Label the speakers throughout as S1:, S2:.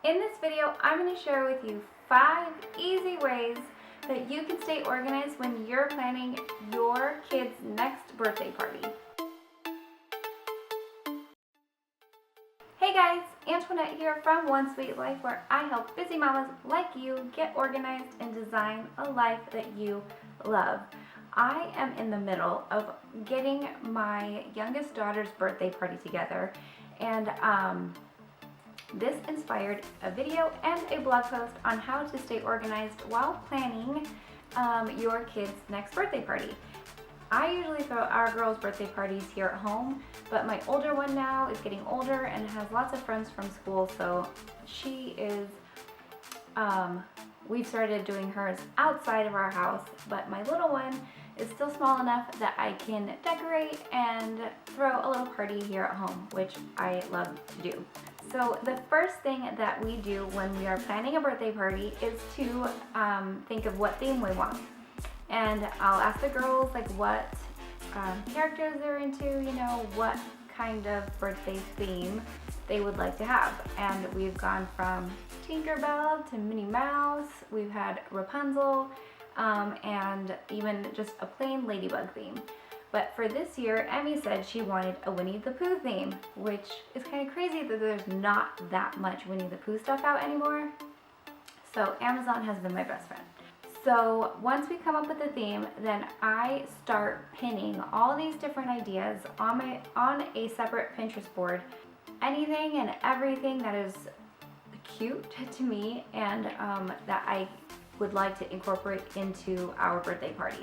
S1: In this video, I'm going to share with you 5 easy ways that you can stay organized when you're planning your kid's next birthday party. Hey guys, Antoinette here from One Sweet Life, where I help busy mamas like you get organized and design a life that you love. I am in the middle of getting my youngest daughter's birthday party together, and this inspired a video and a blog post on how to stay organized while planning your kid's next birthday party. I usually throw our girls' birthday parties here at home, but my older one now is getting older and has lots of friends from school, so she is, we've started doing hers outside of our house, but my little one is still small enough that I can decorate and throw a little party here at home, which I love to do. So the first thing that we do when we are planning a birthday party is to think of what theme we want. And I'll ask the girls like what characters they're into, you know, what kind of birthday theme they would like to have. And we've gone from Tinkerbell to Minnie Mouse, we've had Rapunzel, and even just a plain ladybug theme. But for this year, Emmy said she wanted a Winnie the Pooh theme, which is kind of crazy that there's not that much Winnie the Pooh stuff out anymore. So Amazon has been my best friend. So once we come up with a theme, then I start pinning all these different ideas on a separate Pinterest board. Anything and everything that is cute to me and that I would like to incorporate into our birthday party.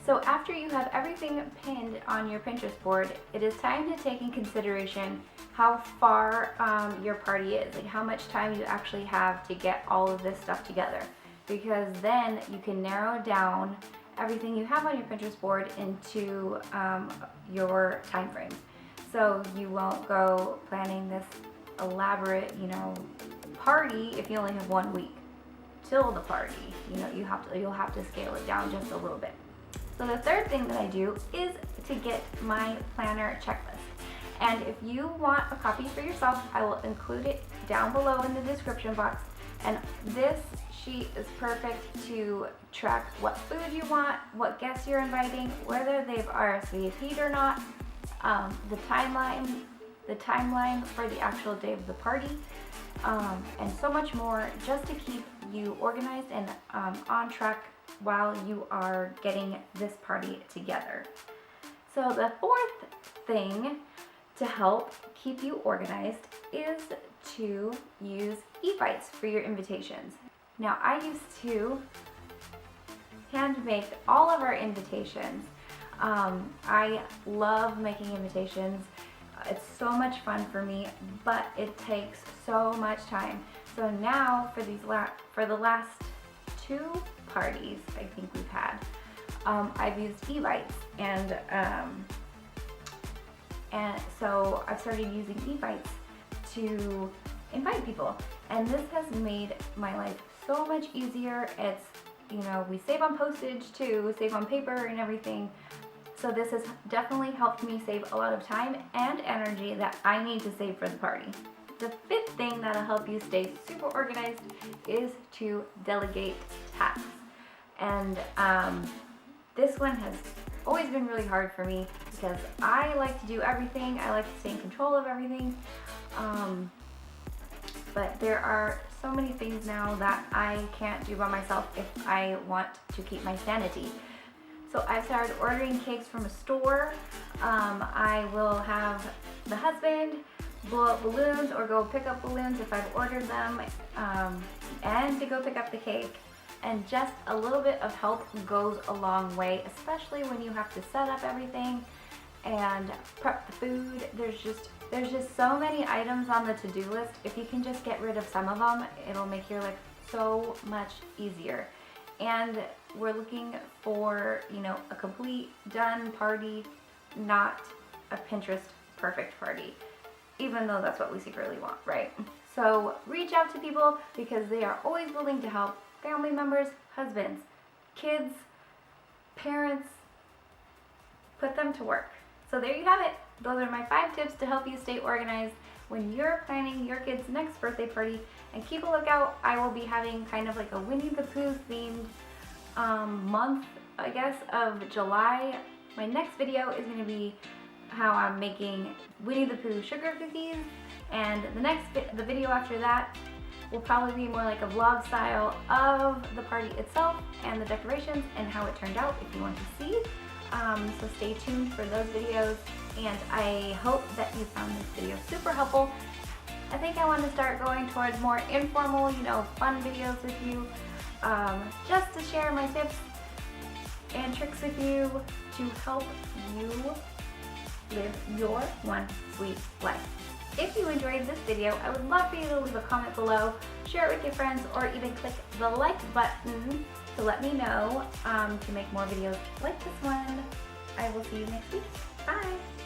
S1: So after you have everything pinned on your Pinterest board, it is time to take in consideration how far your party is, like how much time you actually have to get all of this stuff together. Because then you can narrow down everything you have on your Pinterest board into your time frame. So you won't go planning this elaborate, party if you only have 1 week till the party. You'll have to scale it down just a little bit. So the third thing that I do is to get my planner checklist. And if you want a copy for yourself, I will include it down below in the description box. And this sheet is perfect to track what food you want, what guests you're inviting, whether they've RSVP'd or not, the timeline for the actual day of the party, and so much more, just to keep you organized and on track while you are getting this party together. So the fourth thing to help keep you organized is to use Evites for your invitations. Now, I used to hand make all of our invitations. I love making invitations. It's so much fun for me, but it takes so much time. So now for the last 2 parties I think we've had, I've used Evites, and so I've started using Evites to invite people, and this has made my life so much easier. It's, we save on postage too, save on paper and everything. So this has definitely helped me save a lot of time and energy that I need to save for the party. The fifth thing that'll help you stay super organized is to delegate tasks. And this one has always been really hard for me because I like to do everything. I like to stay in control of everything. But there are so many things now that I can't do by myself if I want to keep my sanity. So I've started ordering cakes from a store. I will have the husband blow up balloons or go pick up balloons if I've ordered them, and to go pick up the cake. And just a little bit of help goes a long way, especially when you have to set up everything and prep the food. There's just so many items on the to-do list. If you can just get rid of some of them, it'll make your life so much easier. And we're looking for, a complete done party, not a Pinterest perfect party, even though that's what we secretly want, right? So reach out to people because they are always willing to help. Family members, husbands, kids, parents, put them to work. So there you have it. Those are my 5 tips to help you stay organized when you're planning your kid's next birthday party. And keep a lookout, I will be having kind of like a Winnie the Pooh themed month, I guess, of July. My next video is going to be how I'm making Winnie the Pooh sugar cookies, and the video after that will probably be more like a vlog style of the party itself and the decorations and how it turned out if you want to see. So stay tuned for those videos, and I hope that you found this video super helpful. I think I want to start going towards more informal, fun videos with you, just to share my tips and tricks with you to help you live your one sweet life. If you enjoyed this video, I would love for you to leave a comment below, share it with your friends, or even click the like button to let me know to make more videos like this one. I will see you next week. Bye!